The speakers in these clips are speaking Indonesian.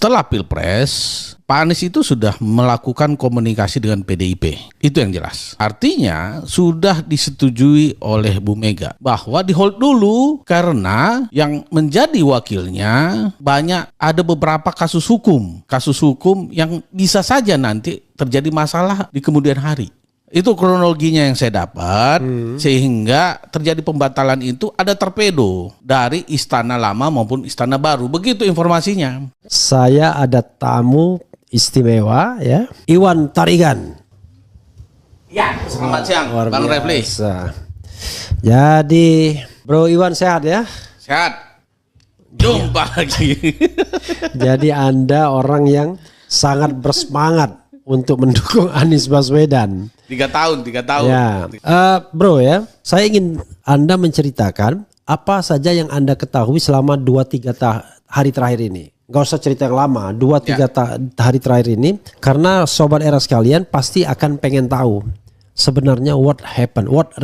setelah Pilpres, Pak Anies itu sudah melakukan komunikasi dengan PDIP. Itu yang jelas. Artinya sudah disetujui oleh Bu Mega bahwa di hold dulu karena yang menjadi wakilnya banyak ada beberapa kasus hukum yang bisa saja nanti terjadi masalah di kemudian hari. Itu kronologinya yang saya dapat, sehingga terjadi pembatalan itu ada torpedo dari Istana Lama maupun Istana Baru. Begitu informasinya. Saya ada tamu istimewa ya, Iwan Tarigan. Ya, selamat siang Bang Refli. Jadi Bro Iwan sehat ya? Sehat. Jumpa lagi. Jadi Anda orang yang sangat bersemangat untuk mendukung Anies Baswedan. 3 tahun. Ya. Bro ya, saya ingin Anda menceritakan apa saja yang Anda ketahui selama 2-3 hari terakhir ini. Gak usah cerita yang lama, 2-3 hari terakhir ini. Karena Sobat Era sekalian pasti akan pengen tahu sebenarnya what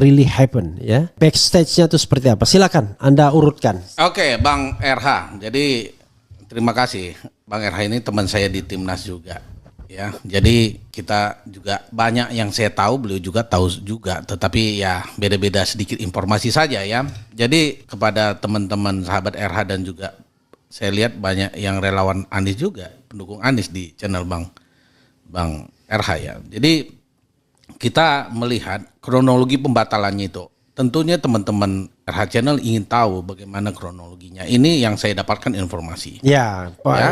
really happened ya. Backstage-nya itu seperti apa? Silakan Anda urutkan. Oke, Bang RH. Jadi terima kasih. Bang RH ini teman saya di Timnas juga. Ya, jadi kita juga banyak yang saya tahu, beliau juga tahu juga, tetapi ya beda-beda sedikit informasi saja ya. Jadi kepada teman-teman sahabat RH dan juga saya lihat banyak yang relawan Anies juga, pendukung Anies di channel Bang RH ya. Jadi kita melihat kronologi pembatalannya itu. Tentunya teman-teman RH Channel ingin tahu bagaimana kronologinya. Ini yang saya dapatkan informasi. Ya, Pak. Ya?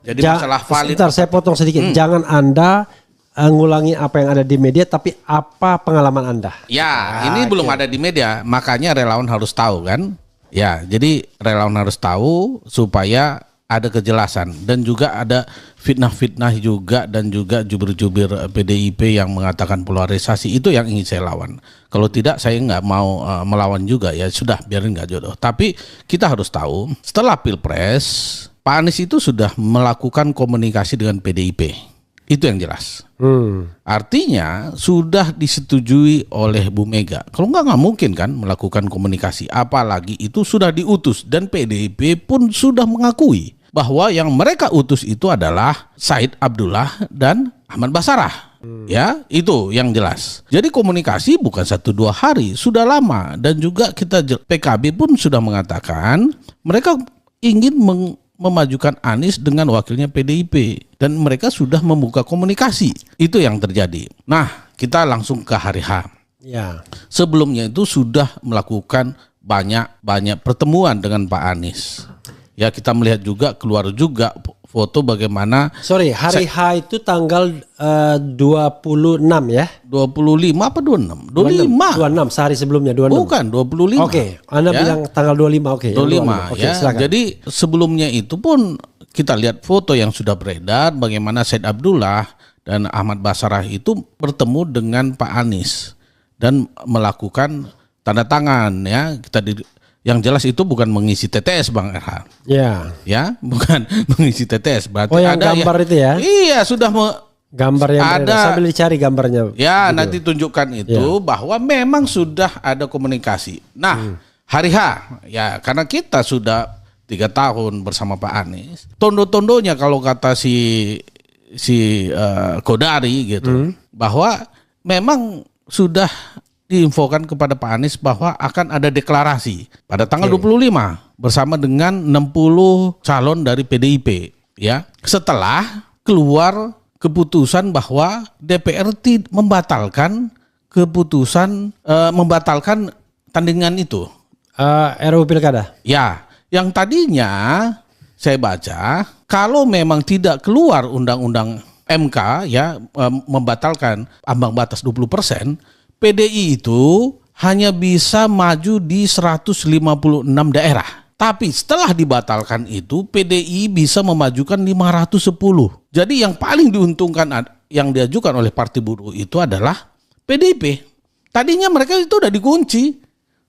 Jadi masalah valid. Sebentar, saya potong sedikit. Jangan Anda ngulangi apa yang ada di media, tapi apa pengalaman Anda? Ya, ini belum ada di media, makanya relawan harus tahu kan. Ya, jadi relawan harus tahu supaya ada kejelasan dan juga ada fitnah-fitnah juga dan juga jubir-jubir PDIP yang mengatakan polarisasi itu yang ingin saya lawan. Kalau tidak saya nggak mau melawan juga ya sudah biarin nggak jodoh. Tapi kita harus tahu setelah Pilpres Pak Anies itu sudah melakukan komunikasi dengan PDIP. Itu yang jelas. Artinya sudah disetujui oleh Bu Mega. Kalau nggak mungkin kan melakukan komunikasi. Apalagi itu sudah diutus dan PDIP pun sudah mengakui bahwa yang mereka utus itu adalah Said Abdullah dan Ahmad Basarah. Ya, itu yang jelas. Jadi komunikasi bukan 1-2 hari, sudah lama. Dan juga kita PKB pun sudah mengatakan mereka ingin memajukan Anies dengan wakilnya PDIP. Dan mereka sudah membuka komunikasi. Itu yang terjadi. Nah, kita langsung ke hari H. Ya. Sebelumnya itu sudah melakukan banyak pertemuan dengan Pak Anies. Ya, kita melihat juga keluar juga foto bagaimana. Sorry, hari H itu tanggal 26 ya? 25 apa 26? 25. 26 sehari sebelumnya 26. Bukan 25. Oke, Anda bilang tanggal 25. Oke. 25 ya. Silakan. Jadi sebelumnya itu pun kita lihat foto yang sudah beredar bagaimana Said Abdullah dan Ahmad Basarah itu bertemu dengan Pak Anies dan melakukan tanda tangan ya. Yang jelas itu bukan mengisi TTS Bang RH. Ya. Ya, bukan mengisi TTS. Berarti yang ada gambar itu ya? Iya, sudah gambar yang ada sambil dicari gambarnya. Ya, gitu. Nanti tunjukkan itu bahwa memang sudah ada komunikasi. Nah, hari H ya karena kita sudah 3 tahun bersama Pak Anies. Tondo-tondonya kalau kata si Kodari gitu, bahwa memang sudah diinfokan kepada Pak Anies bahwa akan ada deklarasi pada tanggal 25 bersama dengan 60 calon dari PDIP ya. Setelah keluar keputusan bahwa DPR membatalkan keputusan membatalkan tandingan itu. RUU Pilkada. Ya, yang tadinya saya baca kalau memang tidak keluar undang-undang MK ya membatalkan ambang batas 20%, PDI itu hanya bisa maju di 156 daerah. Tapi setelah dibatalkan itu PDI bisa memajukan 510. Jadi yang paling diuntungkan yang diajukan oleh Partai Buruh itu adalah PDIP. Tadinya mereka itu udah dikunci,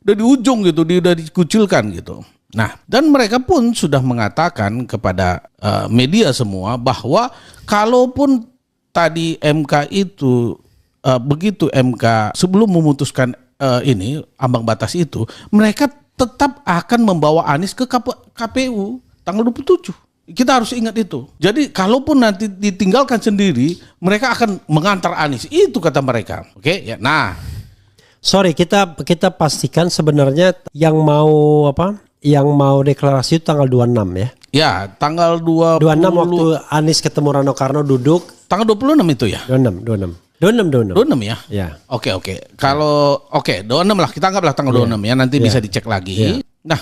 udah di ujung gitu, udah dikucilkan gitu. Nah, dan mereka pun sudah mengatakan kepada media semua bahwa kalaupun tadi MK itu begitu MK sebelum memutuskan ini ambang batas itu, mereka tetap akan membawa Anies ke KPU tanggal 27. Kita harus ingat itu. Jadi kalaupun nanti ditinggalkan sendiri, mereka akan mengantar Anies. Itu kata mereka. Oke, ya. Nah, sorry, kita pastikan sebenarnya yang mau deklarasi itu tanggal 26 ya. ya, tanggal 26 waktu Anies ketemu Rano Karno duduk. Tanggal 26 itu ya? 26 ya? Ya. Oke. Kalau 26 lah, kita anggaplah tanggal 26 ya, nanti bisa dicek lagi. Nah,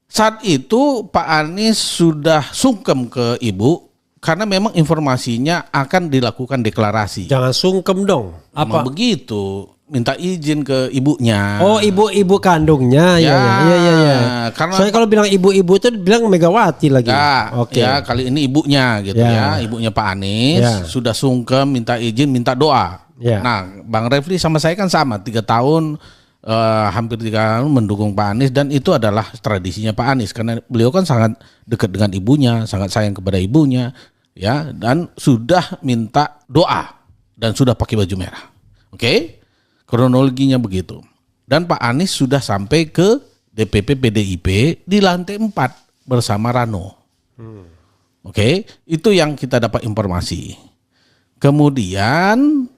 saat itu Pak Anies sudah sungkem ke Ibu karena memang informasinya akan dilakukan deklarasi. Jangan sungkem dong. Apa? Memang begitu. Minta izin ke ibunya. Oh, ibu kandungnya. Ya. Karena soalnya kalau bilang ibu-ibu itu bilang Megawati lagi. Ya, kali ini ibunya gitu ya. Ibunya Pak Anies sudah sungkem minta izin, minta doa. Nah, Bang Refli sama saya kan sama 3 tahun hampir 3 tahun mendukung Pak Anies, dan itu adalah tradisinya Pak Anies karena beliau kan sangat dekat dengan ibunya, sangat sayang kepada ibunya ya, dan sudah minta doa dan sudah pakai baju merah. Oke? Kronologinya begitu. Dan Pak Anies sudah sampai ke DPP PDIP di lantai 4 bersama Rano. Oke? Itu yang kita dapat informasi. Kemudian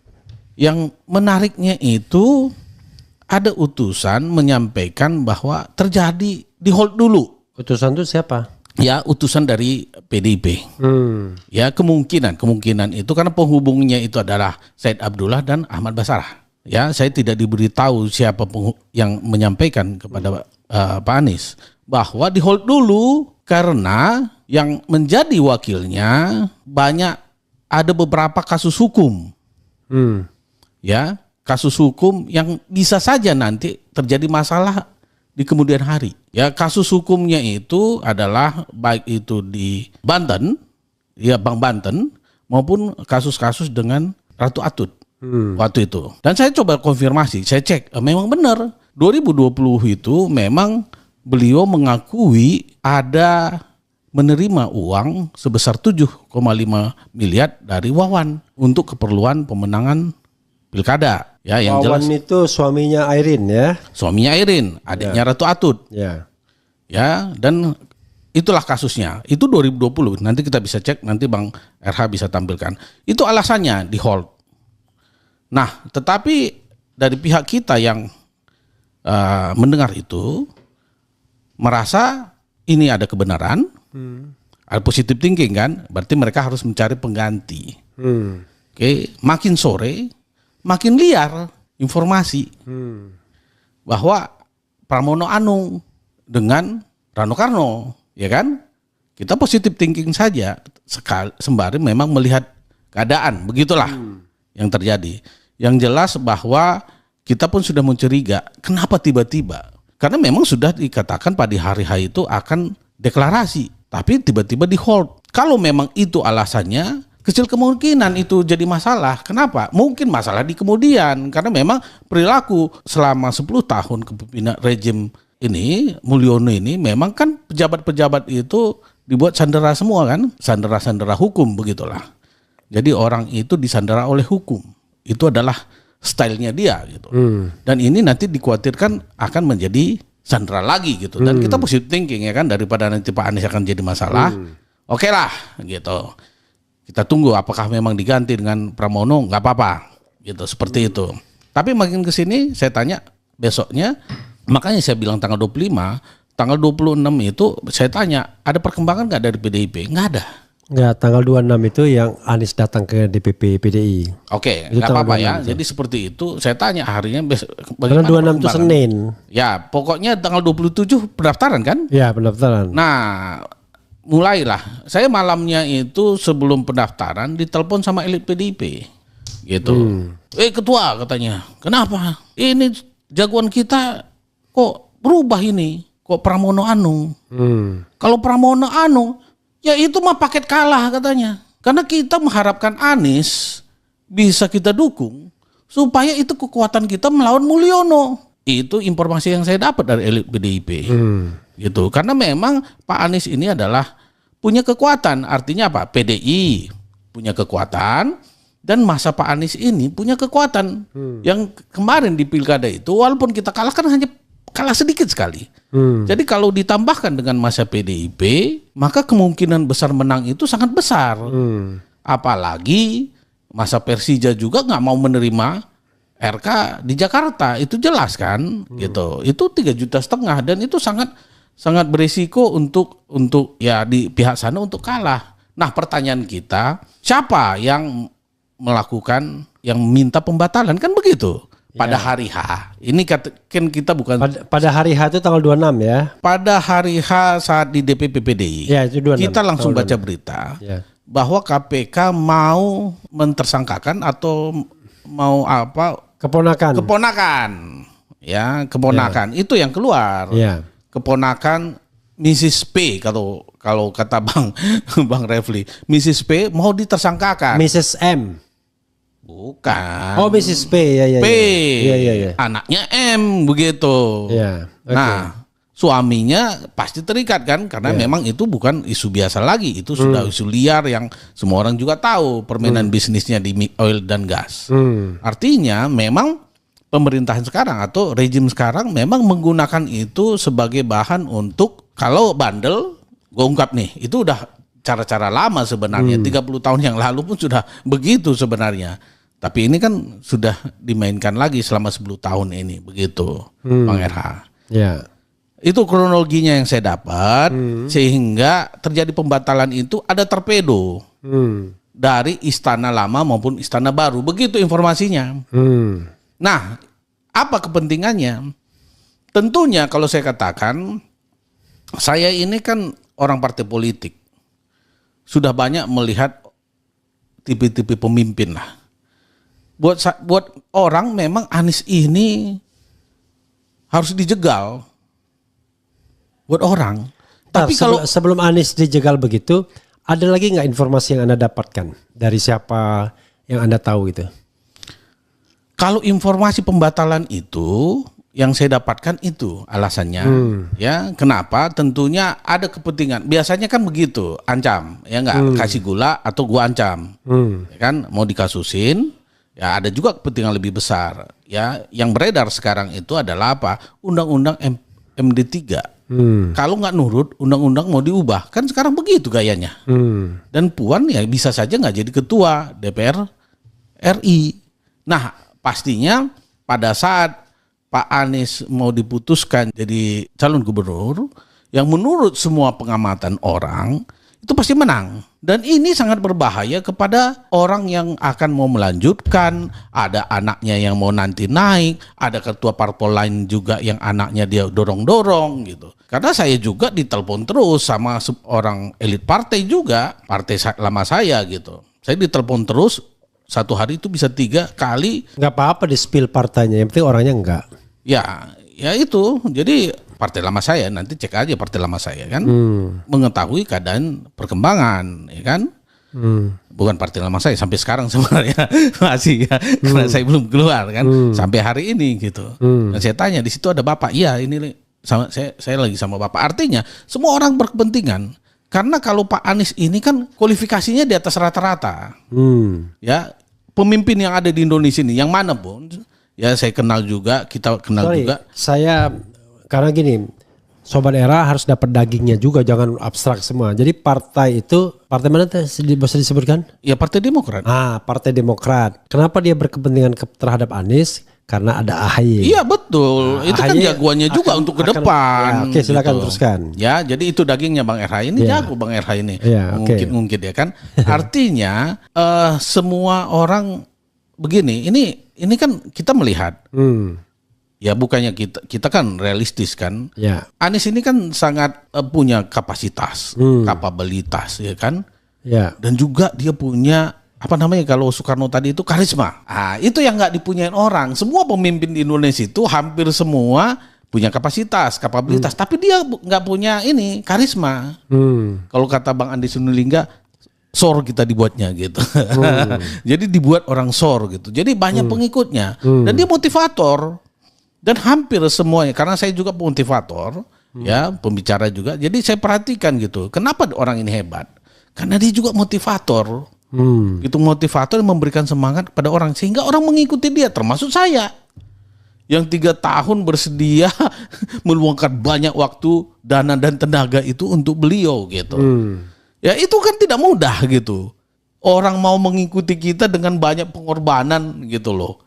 yang menariknya itu ada utusan menyampaikan bahwa terjadi di hold dulu. Utusan itu siapa? Ya, utusan dari PDIP. Ya, kemungkinan itu karena penghubungnya itu adalah Said Abdullah dan Ahmad Basarah. Ya, saya tidak diberitahu siapa yang menyampaikan kepada Pak Anies bahwa di hold dulu karena yang menjadi wakilnya ada beberapa kasus hukum. Ya, kasus hukum yang bisa saja nanti terjadi masalah di kemudian hari. Ya, kasus hukumnya itu adalah baik itu di Banten, ya Bang Banten, maupun kasus-kasus dengan Ratu Atut waktu itu. Dan saya coba konfirmasi, saya cek, memang benar 2020 itu memang beliau mengakui ada menerima uang sebesar 7,5 miliar dari Wawan untuk keperluan pemenangan pilkada. Ya, yang Wawan jelas itu suaminya Airin ya. Suaminya Airin, adiknya Ratu Atut. Ya. Ya, dan itulah kasusnya. Itu 2020. Nanti kita bisa cek, nanti Bang RH bisa tampilkan. Itu alasannya di hold. Nah, tetapi dari pihak kita yang mendengar itu merasa ini ada kebenaran, ada positive thinking kan, berarti mereka harus mencari pengganti. Oke, makin sore makin liar informasi bahwa Pramono Anung dengan Rano Karno, ya kan? Kita positive thinking saja, sembari memang melihat keadaan, begitulah yang terjadi. Yang jelas bahwa kita pun sudah mencuriga, kenapa tiba-tiba? Karena memang sudah dikatakan pada hari H itu akan deklarasi, tapi tiba-tiba di hold. Kalau memang itu alasannya, kecil kemungkinan itu jadi masalah. Kenapa? Mungkin masalah di kemudian, karena memang perilaku selama 10 tahun kepemimpinan rejim ini, Mulyono ini, memang kan pejabat-pejabat itu dibuat sandera semua kan, sandera-sandera hukum begitulah. Jadi orang itu disandera oleh hukum. Itu adalah stylenya dia gitu. Dan ini nanti dikhawatirkan akan menjadi sandera lagi gitu. Dan kita positive thinking ya kan, daripada nanti Pak Anies akan jadi masalah. Oke lah gitu. Kita tunggu apakah memang diganti dengan Pramono, nggak apa-apa gitu, seperti itu. Tapi makin ke sini saya tanya besoknya, makanya saya bilang tanggal 25, tanggal 26 itu saya tanya ada perkembangan nggak dari PDIP? Nggak ada. Nggak, tanggal 26 itu yang Anies datang ke DPP PDI. Oke, nggak apa-apa ya. Itu. Jadi seperti itu saya tanya harinya tanggal 26 itu Senin. Ya, pokoknya tanggal 27 pendaftaran kan? Ya, pendaftaran. Nah, mulailah. Saya malamnya itu sebelum pendaftaran ditelepon sama elit PDIP. Gitu. Ketua katanya, kenapa? Ini jagoan kita kok berubah ini? Kok Pramono Anung? Kalau Pramono Anung, ya itu mah paket kalah katanya. Karena kita mengharapkan Anies bisa kita dukung supaya itu kekuatan kita melawan Mulyono. Itu informasi yang saya dapat dari elit PDIP. Gitu. Karena memang Pak Anies ini adalah punya kekuatan. Artinya apa? PDI punya kekuatan dan masa Pak Anies ini punya kekuatan. Yang kemarin di pilkada itu walaupun kita kalah kan hanya kalah sedikit sekali. Jadi kalau ditambahkan dengan masa PDIP, maka kemungkinan besar menang itu sangat besar. Apalagi masa Persija juga nggak mau menerima RK di Jakarta, itu jelas kan, gitu. Itu 3,5 juta dan itu sangat berisiko untuk ya di pihak sana untuk kalah. Nah, pertanyaan kita, siapa yang melakukan yang minta pembatalan kan begitu? Pada hari H. Ini kan kita bukan pada hari H itu tanggal 26 ya. Pada hari H saat di DPP PDI. Ya, itu 26. Kita langsung baca berita bahwa KPK mau mentersangkakan atau mau apa? Keponakan. Ya, keponakan. Itu yang keluar. Keponakan Mrs. P kalau kata Bang Refli. Mrs. P mau ditersangkakan. Mrs. M. Bukan. Oh, Mrs. P. Ya. P. Ya. Anaknya M begitu. Ya. Okay. Nah, suaminya pasti terikat kan karena memang itu bukan isu biasa lagi, itu sudah isu liar yang semua orang juga tahu permainan bisnisnya di oil dan gas. Artinya memang pemerintahan sekarang atau rejim sekarang memang menggunakan itu sebagai bahan untuk kalau bandel, gue ungkap nih, itu udah cara-cara lama sebenarnya. 30 tahun yang lalu pun sudah begitu sebenarnya. Tapi ini kan sudah dimainkan lagi selama 10 tahun ini begitu, Bang RH. Ya. Itu kronologinya yang saya dapat, sehingga terjadi pembatalan itu ada torpedo dari istana lama maupun istana baru, begitu informasinya. Nah, apa kepentingannya? Tentunya kalau saya katakan, saya ini kan orang partai politik, sudah banyak melihat tipe-tipe pemimpin lah. Buat orang memang Anies ini harus dijegal. Buat orang. Tapi kalau sebelum Anies dijegal begitu, ada lagi nggak informasi yang Anda dapatkan dari siapa yang Anda tahu gitu? Kalau informasi pembatalan itu yang saya dapatkan itu alasannya, ya kenapa? Tentunya ada kepentingan. Biasanya kan begitu, ancam, ya nggak kasih gula atau gua ancam, ya kan mau dikasusin. Ya ada juga kepentingan lebih besar. Ya yang beredar sekarang itu adalah apa? Undang-undang MD3. Kalau nggak nurut, undang-undang mau diubah. Kan sekarang begitu gayanya. Dan Puan ya bisa saja nggak jadi ketua DPR RI. Nah pastinya pada saat Pak Anies mau diputuskan jadi calon gubernur, yang menurut semua pengamatan orang itu pasti menang. Dan ini sangat berbahaya kepada orang yang akan mau melanjutkan, ada anaknya yang mau nanti naik, ada ketua parpol lain juga yang anaknya dia dorong-dorong gitu. Karena saya juga ditelepon terus sama orang elit partai juga, partai lama saya gitu. Saya ditelepon terus, satu hari itu bisa 3 kali. Nggak apa-apa di spill partainya, yang penting orangnya enggak. Ya itu, jadi partai lama saya, nanti cek aja partai lama saya kan, mengetahui keadaan perkembangan, ya kan. Bukan partai lama saya sampai sekarang sebenarnya masih ya, karena saya belum keluar kan, sampai hari ini gitu. Dan saya tanya di situ ada bapak, iya ini sama saya lagi sama bapak. Artinya semua orang berkepentingan, karena kalau Pak Anies ini kan kualifikasinya di atas rata-rata. Ya pemimpin yang ada di Indonesia ini, yang mana pun. Ya saya kenal juga, kita kenal juga. Saya karena gini, Sobat Era harus dapat dagingnya juga, jangan abstrak semua. Jadi partai itu, partai mana bisa disebutkan? Ya Partai Demokrat. Partai Demokrat. Kenapa dia berkepentingan terhadap Anies? Karena ada AHY. Iya betul, itu kan jagoannya juga untuk ke depan. Ya, oke silakan gitu. Teruskan. Ya jadi itu dagingnya Bang RH ini, jago Bang RH ini. Ngungkit-ngungkit ya kan. Artinya semua orang begini, ini kan kita melihat, ya bukannya kita kan realistis kan. Ya. Anies ini kan sangat punya kapasitas, kapabilitas, ya kan. Ya. Dan juga dia punya apa namanya kalau Soekarno tadi itu karisma. Itu yang nggak dipunyain orang. Semua pemimpin di Indonesia itu hampir semua punya kapasitas, kapabilitas, tapi dia nggak punya ini karisma. Kalau kata Bang Andi Sunulingga, sor kita dibuatnya gitu. Jadi dibuat orang sor gitu. Jadi banyak pengikutnya dan dia motivator. Dan hampir semuanya, karena saya juga motivator, ya pembicara juga. Jadi saya perhatikan gitu. Kenapa orang ini hebat? Karena dia juga motivator. Itu motivator yang memberikan semangat kepada orang sehingga orang mengikuti dia, termasuk saya. yang 3 tahun bersedia meluangkan banyak waktu, dana dan tenaga itu untuk beliau gitu. Ya itu kan tidak mudah gitu. Orang mau mengikuti kita dengan banyak pengorbanan gitu loh.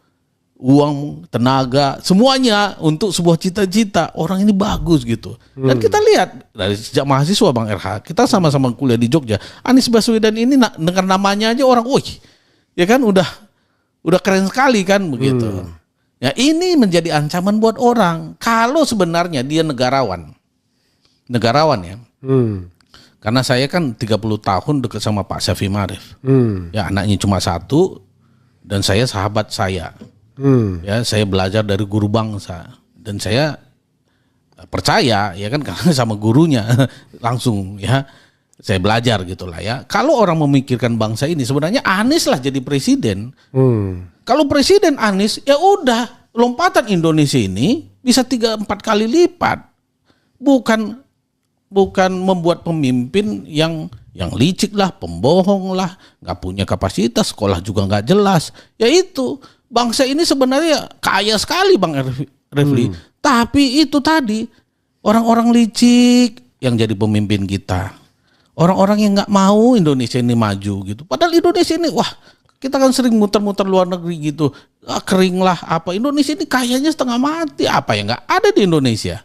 Uang, tenaga, semuanya untuk sebuah cita-cita. Orang ini bagus gitu. Dan kita lihat dari sejak mahasiswa Bang RH, kita sama-sama kuliah di Jogja. Anies Baswedan ini dengar namanya aja orang, wih, ya kan udah keren sekali kan begitu. Ya ini menjadi ancaman buat orang. Kalau sebenarnya dia negarawan ya. Karena saya kan 30 tahun dekat sama Pak Syafiee Ma'arif. Ya anaknya cuma 1 dan saya sahabat saya. Ya saya belajar dari guru bangsa dan saya percaya ya kan karena sama gurunya langsung ya saya belajar gitulah ya. Kalau orang memikirkan bangsa ini sebenarnya Anies lah jadi presiden. Kalau presiden Anies ya udah lompatan Indonesia ini bisa 3-4 kali lipat. Bukan membuat pemimpin yang licik lah, pembohong lah, nggak punya kapasitas, sekolah juga nggak jelas. Ya itu bangsa ini sebenarnya kaya sekali Bang Refli. Tapi itu tadi orang-orang licik yang jadi pemimpin kita, orang-orang yang nggak mau Indonesia ini maju gitu. Padahal Indonesia ini wah kita kan sering muter-muter luar negeri gitu, kering lah apa Indonesia ini kayaknya setengah mati apa ya nggak ada di Indonesia.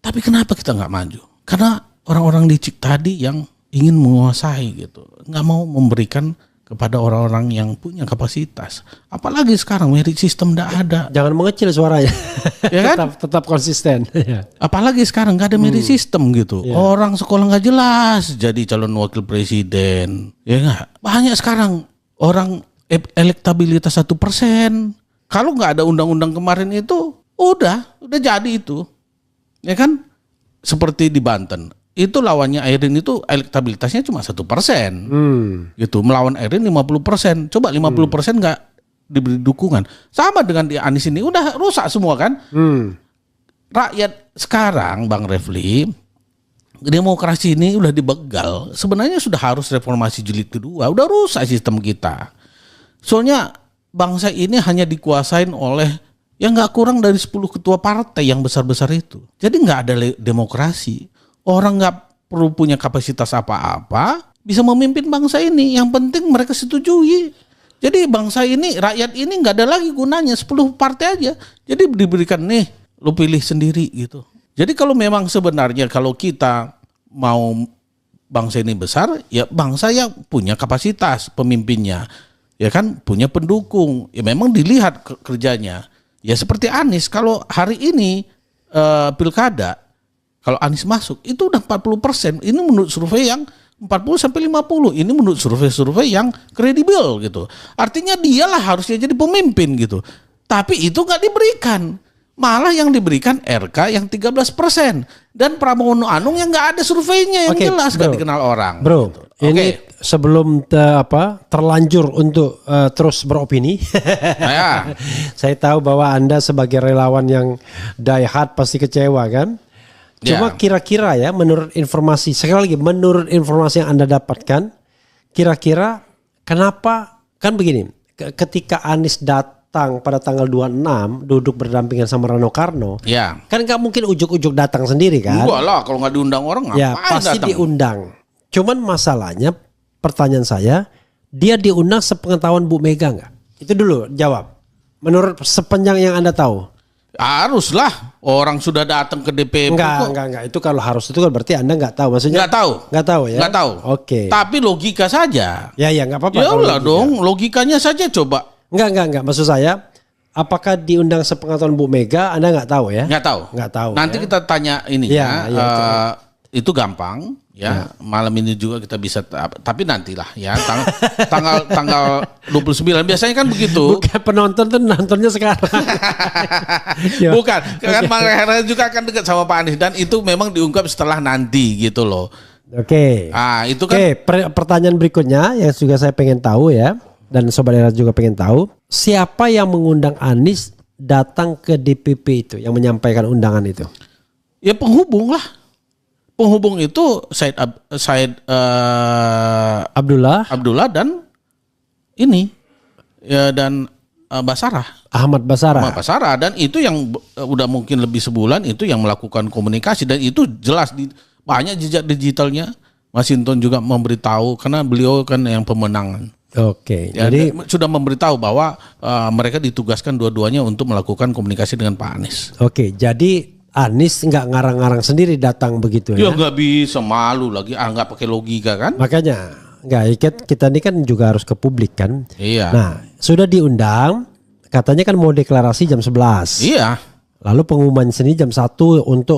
Tapi kenapa kita nggak maju? Karena orang-orang licik tadi yang ingin menguasai gitu, nggak mau memberikan kepada orang-orang yang punya kapasitas. Apalagi sekarang merit system nggak ada. Jangan mengecil suaranya. Ya kan? tetap konsisten. Apalagi sekarang nggak ada merit system gitu. Orang sekolah nggak jelas jadi calon wakil presiden. Ya nggak. Banyak sekarang orang elektabilitas 1%. Kalau nggak ada undang-undang kemarin itu, udah jadi itu. Ya kan? Seperti di Banten, itu lawannya Airin itu elektabilitasnya cuma 1%, gitu. Melawan Airin 50%, coba 50% nggak diberi dukungan. Sama dengan di Anies ini, udah rusak semua kan. Rakyat sekarang, Bang Refli, demokrasi ini udah dibegal. Sebenarnya sudah harus reformasi jilid kedua, udah rusak sistem kita. Soalnya bangsa ini hanya dikuasain oleh yang nggak kurang dari 10 ketua partai yang besar-besar itu. Jadi nggak ada demokrasi. Orang nggak perlu punya kapasitas apa-apa, bisa memimpin bangsa ini. Yang penting mereka setujui. Jadi bangsa ini, rakyat ini nggak ada lagi gunanya. 10 partai aja. Jadi diberikan nih, lu pilih sendiri gitu. Jadi kalau memang sebenarnya kalau kita mau bangsa ini besar, ya bangsa yang punya kapasitas pemimpinnya. Ya kan, punya pendukung. Ya memang dilihat kerjanya. Ya seperti Anies, kalau hari ini pilkada, kalau Anies masuk itu udah 40%. Ini menurut survei yang 40-50. Ini menurut survei yang kredibel gitu. Artinya dialah harusnya jadi pemimpin gitu. Tapi itu nggak diberikan. Malah yang diberikan RK yang 13%. Dan Pramono Anung yang nggak ada surveinya yang jelas, nggak dikenal orang. Bro, gitu. ini sebelum terlanjur untuk terus beropini, saya tahu bahwa Anda sebagai relawan yang die hard pasti kecewa kan? Cuma kira-kira ya menurut informasi, sekali lagi menurut informasi yang Anda dapatkan, kira-kira kenapa, kan begini, ketika Anies datang pada tanggal 26 duduk berdampingan sama Rano Karno, kan nggak mungkin ujuk-ujuk datang sendiri kan? Enggak lah, kalau nggak diundang orang ngapain ya pasti datang? Diundang. Cuman masalahnya, pertanyaan saya, dia diundang sepengetahuan Bu Mega nggak? Itu dulu jawab. Menurut sepanjang yang Anda tahu. Haruslah orang sudah datang ke DPP. Enggak. Itu kalau harus itu kan berarti Anda nggak tahu. Maksudnya nggak tahu. Nggak tahu ya? Nggak tahu. Oke. Tapi logika saja. Ya nggak apa-apa. Ya lah dong, logikanya saja coba. Enggak. Maksud saya, apakah diundang sepengetahuan Bu Mega? Anda nggak tahu ya? Nggak tahu. Nggak tahu. Nanti kita tanya ini itu gampang. Ya, malam ini juga kita bisa, tapi nantilah ya tanggal 29 biasanya kan begitu. Bukan penonton tuh nontonnya sekarang. Bukan, kan Bang Hera juga akan dekat sama Pak Anies dan itu memang diungkap setelah nanti gitu loh. Oke. Itu kan. Pertanyaan berikutnya yang juga saya pengen tahu ya, dan Sobat Era juga pengen tahu, siapa yang mengundang Anies datang ke DPP itu, yang menyampaikan undangan itu? Ya penghubung lah. Penghubung itu Said Abdullah dan ini ya dan Basarah. Ahmad Basarah. Ahmad Basarah, dan itu yang udah mungkin lebih sebulan itu yang melakukan komunikasi, dan itu jelas di banyak jejak digitalnya. Masinton juga memberitahu karena beliau kan yang pemenangan. Oke. Ya, Jadi sudah memberitahu bahwa mereka ditugaskan dua-duanya untuk melakukan komunikasi dengan Pak Anies. oke, jadi Anies nggak ngarang-ngarang sendiri datang begitu Ya ya. nggak bisa, malu lagi, nggak pakai logika kan? Makanya nggak, kita ini kan juga harus ke publik kan. Iya. Nah, sudah diundang, katanya kan mau deklarasi jam 11. Iya. Lalu pengumuman seni jam 1 untuk